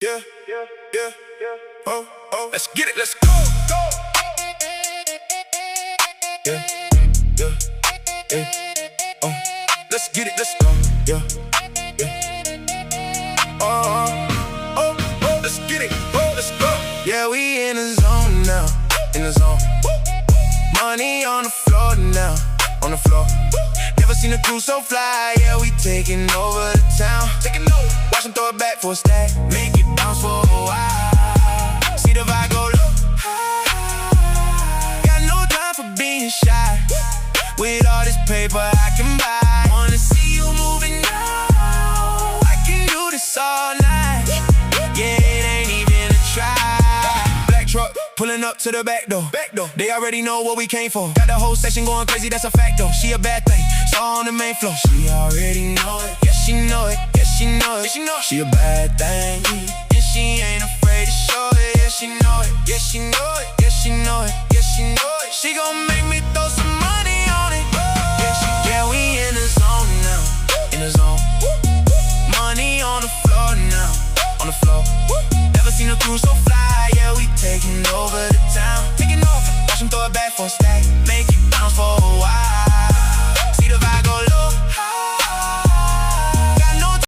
yeah, yeah, oh, oh. Let's get it, let's go, go. Yeah, yeah, yeah, oh. Let's get it, let's go, yeah, yeah. Oh, oh, oh, let's get it, oh, let's go. Yeah, we in the zone now, in the zone. Money on the floor now, on the floor. Never seen a crew so fly, yeah, we taking over the town. Taking over. Watch them throw it back for a stack, make it bounce for a while. See the vibe go low. Got no time for being shy. With all this paper I can buy. Wanna see you moving now. I can do this all night. Yeah, it ain't even a try. Black truck pulling up to the back door. They already know what we came for. Got the whole section going crazy, that's a fact though. She a bad thing, so on the main floor. She already know it, yeah she know it, yeah she know it, she a bad thing, and she ain't afraid to show it. Yeah she know it, yeah she know it, yeah she know it, yeah she know it. She gon' make me throw some money on it. Yeah, we in the zone now, in the zone. Money on the floor now, on the floor. Never seen a crew so fly, yeah we taking over the town. Taking off, watch them throw it back for a stack.